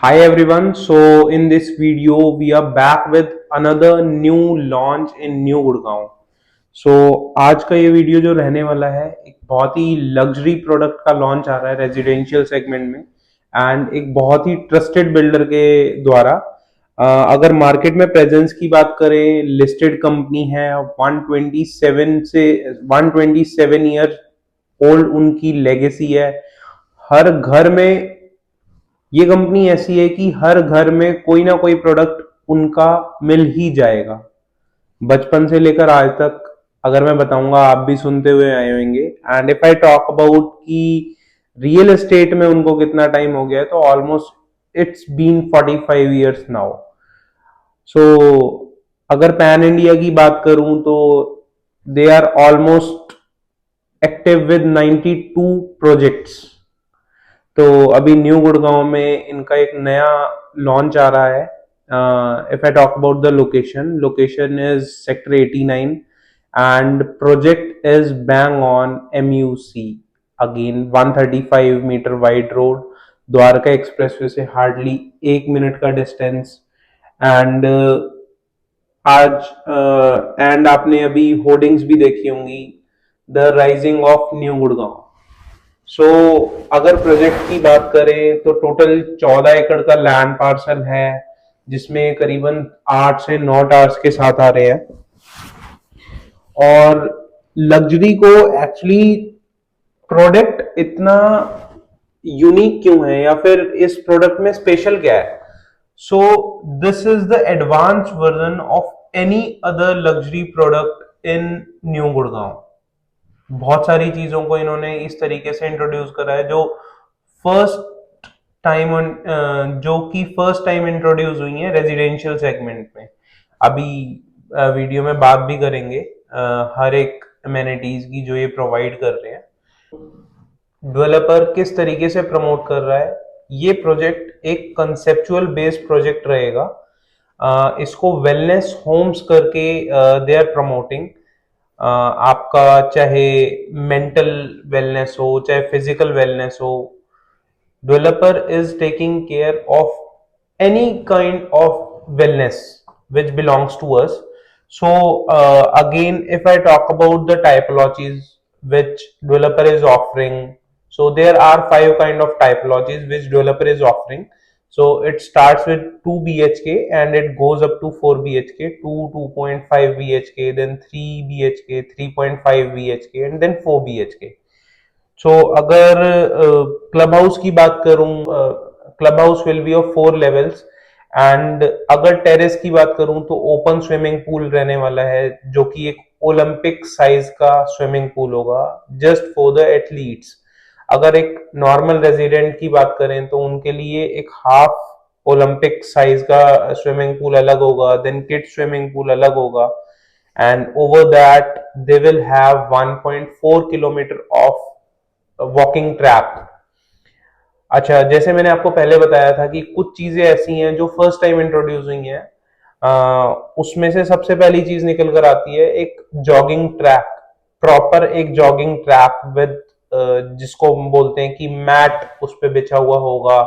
Hi everyone. So in this video we are back with another new launch in New Gurgaon. So आज का ये video जो रहने वाला है एक बहुत ही लग्जरी प्रोडक्ट का लॉन्च आ रहा है रेजिडेंशियल सेगमेंट में एंड एक बहुत ही ट्रस्टेड बिल्डर के द्वारा। अगर मार्केट में प्रेजेंस की बात करें, लिस्टेड कंपनी है, 127 ईयर ओल्ड उनकी लेगेसी है। हर घर में ये कंपनी ऐसी है कि हर घर में कोई ना कोई प्रोडक्ट उनका मिल ही जाएगा। बचपन से लेकर आज तक अगर मैं बताऊंगा आप भी सुनते हुए आए होंगे। And if I talk about कि रियल एस्टेट में उनको कितना टाइम हो गया है, तो almost it's been 45 years now. So अगर पैन इंडिया की बात करूं तो they are almost active with 92 projects. तो अभी न्यू गुड़गांव में इनका एक नया लॉन्च आ रहा है। If I talk about the location is sector 89 and project is bang on MUC, again 135 meter wide road, Dwarka expressway से हार्डली 1 मिनट का डिस्टेंस। एंड आज एंड आपने अभी होर्डिंग्स भी देखी होंगी, the rising of new Gurgaon. So अगर प्रोजेक्ट की बात करें तो टोटल 14 एकड़ का लैंड पार्सल है, जिसमें करीबन 8 से 9 टावर्स के साथ आ रहे हैं। और लग्जरी को एक्चुअली प्रोडक्ट इतना यूनिक क्यों है या फिर इस प्रोडक्ट में स्पेशल क्या है? So this is the advance version of any other luxury product in new Gurgaon. बहुत सारी चीजों को इन्होंने इस तरीके से इंट्रोड्यूस करा है जो फर्स्ट टाइम जो कि फर्स्ट टाइम इंट्रोड्यूस हुई है रेजिडेंशियल सेगमेंट में। अभी वीडियो में बात भी करेंगे हर एक अमेनिटीज की जो ये प्रोवाइड कर रहे हैं। डेवलपर किस तरीके से प्रमोट कर रहा है, ये प्रोजेक्ट एक कंसेप्चुअल बेस्ड प्रोजेक्ट रहेगा। इसको वेलनेस होम्स करके दे आर प्रमोटिंग। आपका चाहे मेंटल वेलनेस हो चाहे फिजिकल वेलनेस हो, developer is taking care of any kind of wellness which belongs to us. So again, if I talk about the typologies which developer is offering, so there are 5 kind of typologies which developer is offering. So it starts with 2 BHK and it goes up to 4 BHK, 2.5 BHK, then 3 BHK, 3.5 BHK and then 4 BHK. सो अगर club house की बात करूं, club house will be of 4 levels. And अगर terrace की बात करूं तो open swimming pool रहने वाला है, जो कि एक ओलंपिक साइज का स्विमिंग पूल होगा जस्ट फॉर द एथलीट्स। अगर एक नॉर्मल रेजिडेंट की बात करें तो उनके लिए एक हाफ ओलंपिक साइज का स्विमिंग पूल अलग होगा, देन किड स्विमिंग पूल अलग होगा। And over that they will have 1.4 kilometre of walking track. अच्छा, जैसे मैंने आपको पहले बताया था कि कुछ चीजें ऐसी हैं जो फर्स्ट टाइम इंट्रोड्यूस हुई हैं, उसमें से सबसे पहली चीज निकल कर आती है एक जॉगिंग ट्रैक, प्रॉपर एक जॉगिंग ट्रैक विद जिसको हम बोलते हैं कि मैट उस पर बिछा हुआ होगा।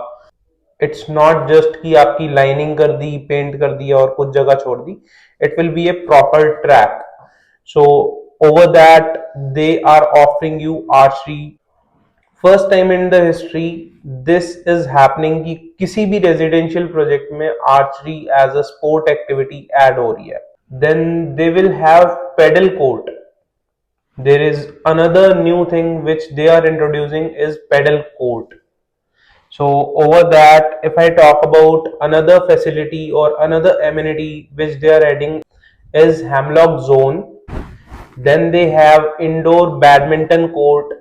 इट्स नॉट जस्ट कि आपकी लाइनिंग कर दी, पेंट कर दिया और कुछ जगह छोड़ दी, it will be a proper track. So over that they are offering you archery. First time in the history this is happening कि किसी भी रेजिडेंशियल प्रोजेक्ट में archery as a sport activity add हो रही है। Then they will have padel court. There is another new thing which they are introducing is padel court. So over that, if I talk about another facility or another amenity which they are adding is Hemlock Zone. Then they have indoor badminton court.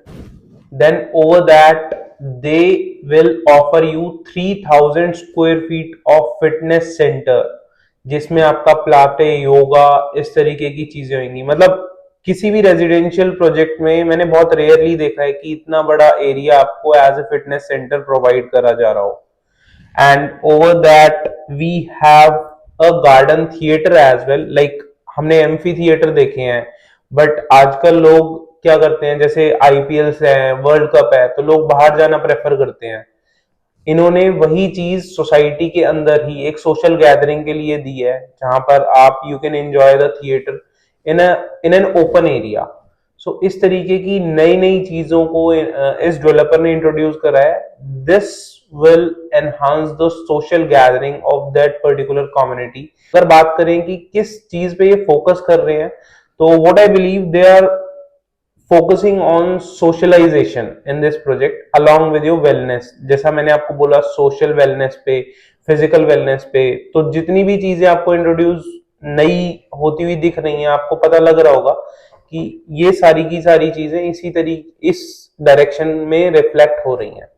Then over that they will offer you 3000 square feet of fitness center, जिसमें आपका plateau, yoga, इस तरीके की चीजें होंगी। मतलब किसी भी रेजिडेंशियल प्रोजेक्ट में मैंने बहुत रेयरली देखा है कि इतना बड़ा एरिया आपको as a fitness centre provide करा जा रहा हो। And over that we have a garden theatre as well. Like हमने एम्फी थिएटर देखे हैं, बट आजकल लोग क्या करते हैं, जैसे IPL है, वर्ल्ड कप है, तो लोग बाहर जाना प्रेफर करते हैं। इन्होंने वही चीज सोसाइटी के अंदर ही एक सोशल गैदरिंग के लिए दी है, जहां पर आप you can enjoy the theatre in an open area. So इस तरीके की नई नई चीजों को इस डेवलपर ने इंट्रोड्यूस करा है। This will enhance the social gathering of that particular community. अगर बात करें कि किस चीज पे ये फोकस कर रहे हैं, तो what I believe they are focusing on socialisation in this project along with your wellness. जैसा मैंने आपको बोला, सोशल वेलनेस पे, फिजिकल वेलनेस पे, तो जितनी भी चीजें आपको इंट्रोड्यूस नई होती हुई दिख रही हैं, आपको पता लग रहा होगा कि ये सारी की सारी चीजें इसी तरीके इस डायरेक्शन में रिफ्लेक्ट हो रही हैं।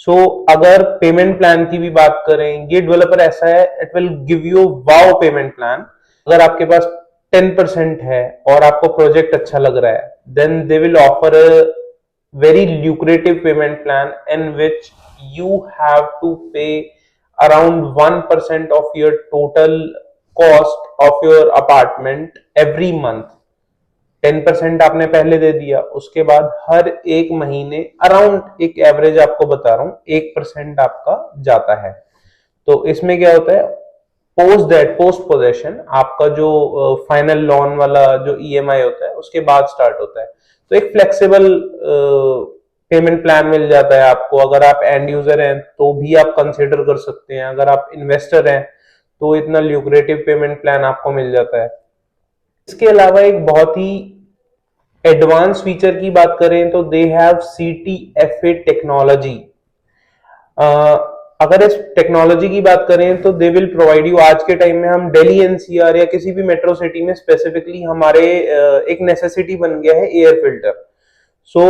सो अगर पेमेंट प्लान की भी बात करें, ये डेवलपर ऐसा है, it will give you wow payment plan. अगर आपके पास 10% है और आपको प्रोजेक्ट अच्छा लग रहा है, then they will offer a very lucrative payment plan in which you have to pay around 1% of your total cost of your apartment every month। 10% आपने पहले दे दिया, उसके बाद हर एक महीने अराउंड, एक एवरेज आपको बता रहा हूं, 1% आपका जाता है। तो इसमें क्या होता है, पोस्ट पोजेशन आपका जो फाइनल लोन वाला जो ईएमआई होता है उसके बाद स्टार्ट होता है। तो एक फ्लेक्सिबल पेमेंट प्लान मिल जाता है आपको। अगर आप एंड यूजर हैं तो भी आप कंसिडर कर सकते हैं, अगर आप इन्वेस्टर हैं तो इतना ल्यूक्रेटिव पेमेंट प्लान आपको मिल जाता है। इसके अलावा एक बहुत ही एडवांस फीचर की बात करें तो दे हैव CTFA टेक्नोलॉजी। अगर इस टेक्नोलॉजी की बात करें तो दे विल प्रोवाइड यू, आज के टाइम में हम दिल्ली एनसीआर या किसी भी मेट्रो सिटी में स्पेसिफिकली हमारे एक नेसेसिटी बन गया है एयर फिल्टर। सो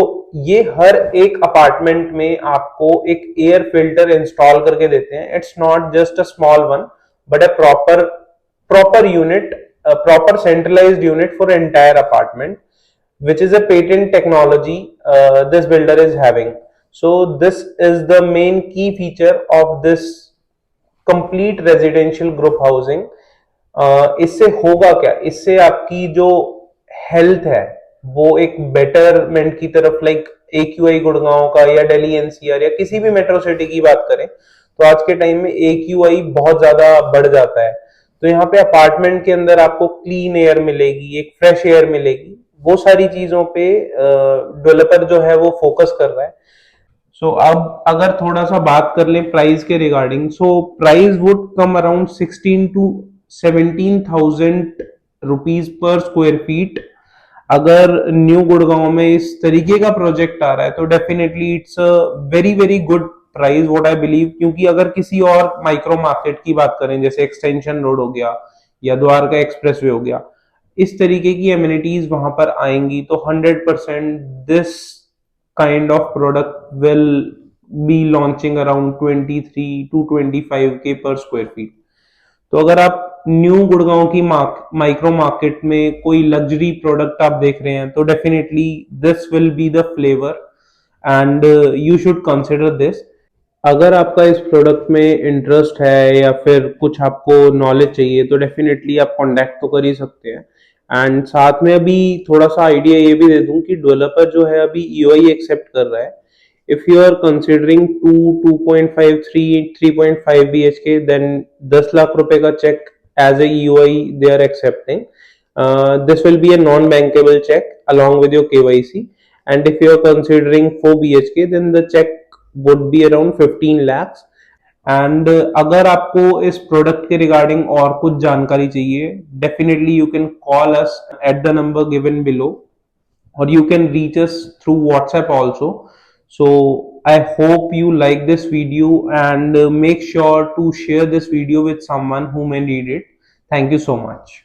ये हर एक अपार्टमेंट में आपको एक एयर फिल्टर इंस्टॉल करके देते हैं। It's not just a small one but a proper unit, proper centralized unit for entire apartment, which is a patent technology this builder is having. So this is the main key feature of this complete residential group housing। इससे होगा क्या, इससे आपकी जो health है वो एक betterment की तरफ, लाइक AQI गुड़गांव का या दिल्ली एनसीआर या किसी भी मेट्रो सिटी की बात करें तो आज के टाइम में AQI बहुत ज्यादा बढ़ जाता है। तो यहाँ पे अपार्टमेंट के अंदर आपको क्लीन एयर मिलेगी, एक फ्रेश एयर मिलेगी, वो सारी चीजों पे डेवलपर जो है वो फोकस कर रहा है। सो अब अगर थोड़ा सा बात कर लें प्राइस के regarding, so price would come around 16 to 17,000 rupees per square feet. अगर न्यू गुड़गांव में इस तरीके का प्रोजेक्ट आ रहा है तो definitely it's a very very good price what I believe. क्योंकि अगर किसी और माइक्रो मार्केट की बात करें, जैसे एक्सटेंशन रोड हो गया या द्वारका एक्सप्रेसवे हो गया, इस तरीके की एमिनिटीज वहां पर आएंगी तो 100% this kind of product will be launching around 23 to 25K पर स्क्वायर फीट। तो अगर आप न्यू गुड़गांव की माइक्रो मार्केट में कोई लग्जरी प्रोडक्ट आप देख रहे हैं तो definitely this will be the flavour and you should consider this. अगर आपका इस प्रोडक्ट में इंटरेस्ट है या फिर कुछ आपको नॉलेज चाहिए तो डेफिनेटली आप कांटेक्ट तो कर ही सकते हैं। एंड साथ में अभी थोड़ा सा आइडिया ये भी दे दूं कि डेवलपर जो है अभी EOI एक्सेप्ट कर रहा है। If you are considering 2.5 3.5 BHK, then 10 lakh रुपए का cheque as a EOI they are accepting. This will be a non-bankable check along with your KYC, and if you are considering 4 BHK then the check would be around 15 lakhs। And अगर आपको इस product के regarding और कुछ जानकारी चाहिए, definitely you can call us at the number given below or you can reach us through WhatsApp also। So I hope you like this video and make sure to share this video with someone who may need it। Thank you so much।